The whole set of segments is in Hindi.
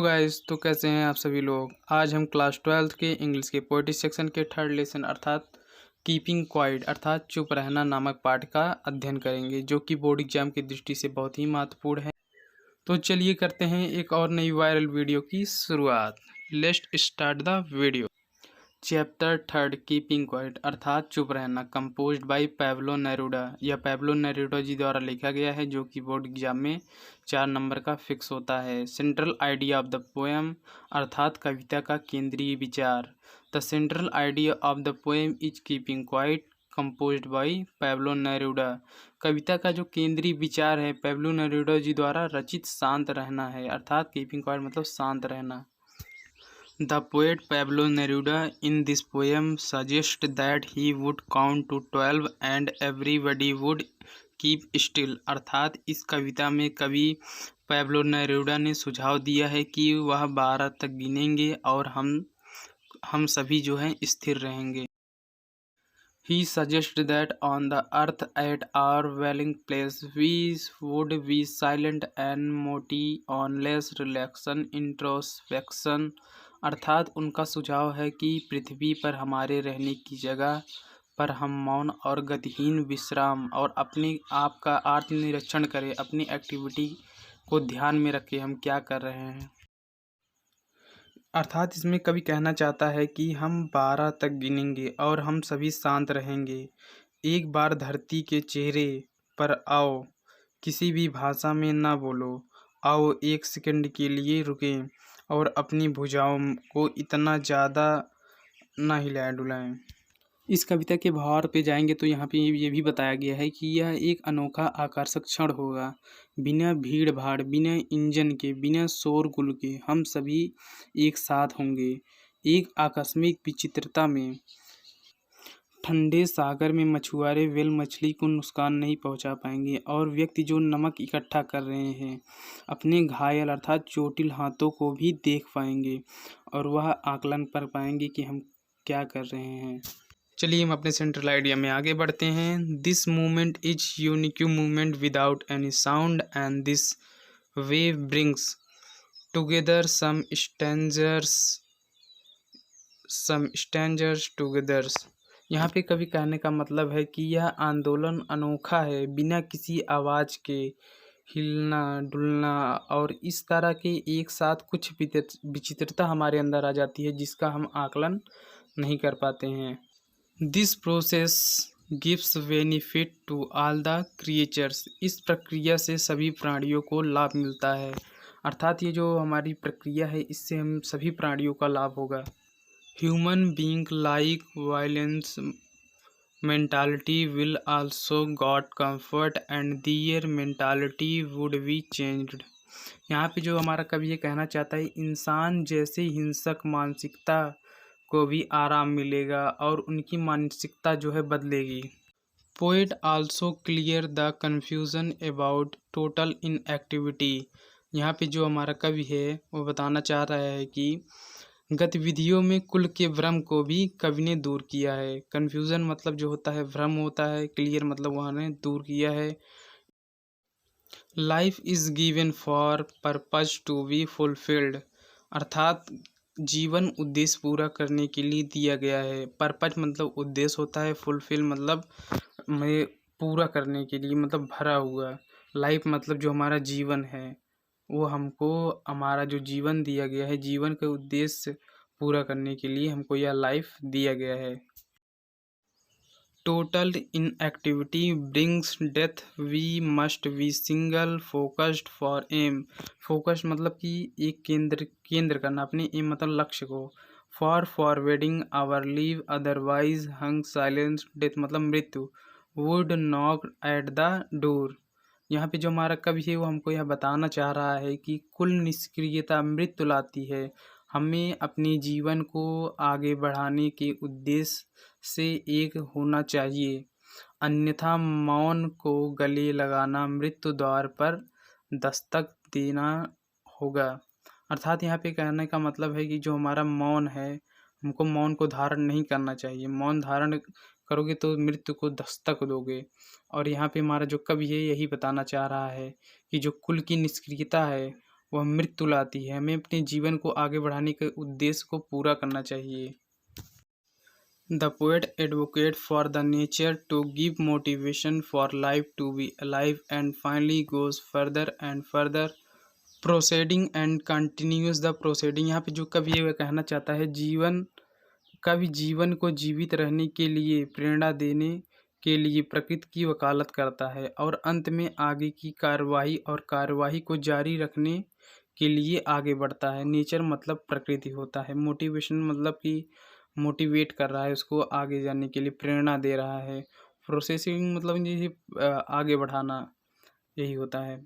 गाइस, तो कैसे हैं आप सभी लोग। आज हम क्लास 12th के इंग्लिश के पोएट्री सेक्शन के थर्ड लेसन अर्थात कीपिंग क्वाइट अर्थात चुप रहना नामक पाठ का अध्ययन करेंगे, जो कि बोर्ड एग्जाम की दृष्टि से बहुत ही महत्वपूर्ण है। तो चलिए करते हैं एक और नई वायरल वीडियो की शुरुआत। Let's start the video. Chapter third keeping quiet अर्थात चुप रहना, कंपोज्ड बाय पैब्लो नेरूडा। यह पैब्लो नेरूडा जी द्वारा लिखा गया है, जो कि बोर्ड एग्जाम में 4 नंबर का फिक्स होता है। Central idea of the poem अर्थात कविता का केंद्रीय विचार। The central idea of the poem is keeping quiet, composed by Pablo Neruda. कविता का जो केंद्रीय विचार है पैब्लो नेरूडा जी द्वारा रचित शांत रहना है, अर्थात कीपिंग क्वाइट मतलब शांत रहना। The poet Pablo Neruda in this poem suggests that he would count to 12 and everybody would keep still। अर्थात इस कविता में कवि पैब्लो नेरूडा ने सुझाव दिया है कि वह 12 तक गिनेंगे और हम सभी जो हैं स्थिर रहेंगे। He suggests that on the earth at our dwelling place we would be silent and motionless relaxation introspection। अर्थात उनका सुझाव है कि पृथ्वी पर हमारे रहने की जगह पर हम मौन और गतिहीन विश्राम और अपने आप का आत्मनिरीक्षण करें, अपनी एक्टिविटी को ध्यान में रखें हम क्या कर रहे हैं। अर्थात इसमें कवि कहना चाहता है कि हम 12 तक गिनेंगे और हम सभी शांत रहेंगे। एक बार धरती के चेहरे पर आओ, किसी भी भाषा में ना बोलो, आओ एक सेकंड के लिए रुकें और अपनी भुजाओं को इतना ज़्यादा ना हिलाएं डुलाएं। इस कविता के भाव पे जाएंगे तो यहाँ पे ये भी बताया गया है कि यह एक अनोखा आकर्षक क्षण होगा। बिना भीड़ भाड़, बिना इंजन के, बिना शोरगुल के हम सभी एक साथ होंगे। एक आकस्मिक विचित्रता में ठंडे सागर में मछुआरे व्हेल मछली को नुकसान नहीं पहुंचा पाएंगे और व्यक्ति जो नमक इकट्ठा कर रहे हैं अपने घायल अर्थात चोटिल हाथों को भी देख पाएंगे और वह आकलन कर पाएंगे कि हम क्या कर रहे हैं। चलिए हम अपने सेंट्रल आइडिया में आगे बढ़ते हैं। This movement is unique movement without any sound and this wave brings together some strangers together. यहाँ पे कवि कहने का मतलब है कि यह आंदोलन अनोखा है, बिना किसी आवाज़ के हिलना डुलना और इस तरह के एक साथ कुछ विचित्रता हमारे अंदर आ जाती है जिसका हम आकलन नहीं कर पाते हैं। This process gives benefit to all the creatures. इस प्रक्रिया से सभी प्राणियों को लाभ मिलता है, अर्थात ये जो हमारी प्रक्रिया है इससे हम सभी प्राणियों का लाभ होगा। Human being like violence mentality will also got comfort and their mentality would be changed। यहाँ पे जो हमारा कवि ये कहना चाहता है इंसान जैसे हिंसक मानसिकता को भी आराम मिलेगा और उनकी मानसिकता जो है बदलेगी। Poet also clear the confusion about total inactivity. यहाँ पे जो हमारा कवि है वो बताना चाह रहा है कि गतिविधियों में कुल के भ्रम को भी कवि ने दूर किया है। कन्फ्यूज़न मतलब जो होता है भ्रम होता है, क्लियर मतलब वहाँ ने दूर किया है। Life is given for purpose to be fulfilled. अर्थात जीवन उद्देश्य पूरा करने के लिए दिया गया है। पर्पज मतलब उद्देश्य होता है, फुलफिल मतलब में पूरा करने के लिए मतलब भरा हुआ। लाइफ मतलब जो हमारा जीवन है वो हमको हमारा जो जीवन दिया गया है, जीवन के उद्देश्य पूरा करने के लिए हमको यह लाइफ दिया गया है। Total inactivity brings death, we must be single focused for aim. Focused मतलब कि एक केंद्र करना, अपने एम मतलब लक्ष्य को। For forwarding our leave otherwise hung silence, death मतलब मृत्यु, would knock at the door. यहाँ पे जो हमारा कवि है वो हमको यह बताना चाह रहा है कि कुल निष्क्रियता मृत्यु लाती है। हमें अपने जीवन को आगे बढ़ाने के उद्देश्य से एक होना चाहिए, अन्यथा मौन को गले लगाना मृत्यु द्वार पर दस्तक देना होगा। अर्थात यहाँ पे कहने का मतलब है कि जो हमारा मौन है हमको मौन को धारण नहीं करना चाहिए। मौन धारण करोगे तो मृत्यु को दस्तक दोगे। और यहाँ पे हमारा जो कवि है यही बताना चाह रहा है कि जो कुल की निष्क्रियता है वह मृत्यु लाती है। हमें अपने जीवन को आगे बढ़ाने के उद्देश्य को पूरा करना चाहिए। The poet advocates for the nature to give motivation for life to be alive and finally goes further and further proceeding and continues the proceeding। यहाँ पे जो कवि है वह कहना चाहता है कवि जीवन को जीवित रहने के लिए प्रेरणा देने के लिए प्रकृति की वकालत करता है और अंत में आगे की कार्यवाही को जारी रखने के लिए आगे बढ़ता है। नेचर मतलब प्रकृति होता है। मोटिवेशन मतलब कि मोटिवेट कर रहा है, उसको आगे जाने के लिए प्रेरणा दे रहा है। प्रोसेसिंग मतलब जैसे आगे बढ़ाना, यही होता है।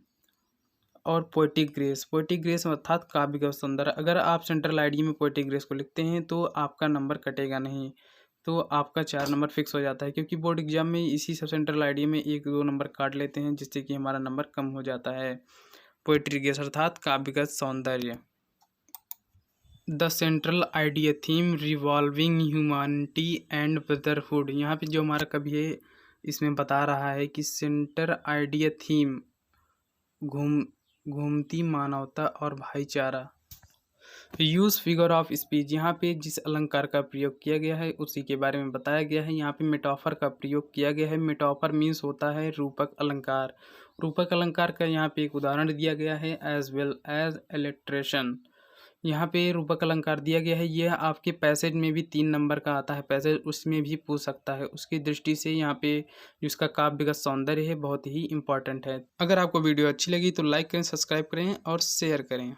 और पोएटिक ग्रेस अर्थात काव्य का सौंदर्य। अगर आप सेंट्रल आईडी में पोएटिक ग्रेस को लिखते हैं तो आपका नंबर कटेगा नहीं, तो आपका 4 नंबर फिक्स हो जाता है, क्योंकि बोर्ड एग्जाम में इसी सब सेंट्रल आईडी में 1-2 नंबर काट लेते हैं, जिससे कि हमारा नंबर कम हो जाता है। पोएट्री ग्रेस अर्थात काव्य का सौंदर्य। The central idea theme revolving humanity and brotherhood. यहाँ पे जो हमारा कवि है इसमें बता रहा है कि सेंटर आइडिया थीम घूमती मानवता और भाईचारा। यूज फिगर ऑफ स्पीच, यहाँ पे जिस अलंकार का प्रयोग किया गया है उसी के बारे में बताया गया है। यहाँ पे मेटाफर का प्रयोग किया गया है। मेटाफर मीन्स होता है रूपक अलंकार। रूपक अलंकार का यहाँ पे एक उदाहरण दिया गया है एज वेल एज इलस्ट्रेशन। यहाँ पे रूपक अलंकार दिया गया है। यह आपके पैसेज में भी 3 नंबर का आता है पैसेज, उसमें भी पूछ सकता है। उसकी दृष्टि से यहाँ पे जिसका काव्य का सौंदर्य है बहुत ही इंपॉर्टेंट है। अगर आपको वीडियो अच्छी लगी तो लाइक करें, सब्सक्राइब करें और शेयर करें।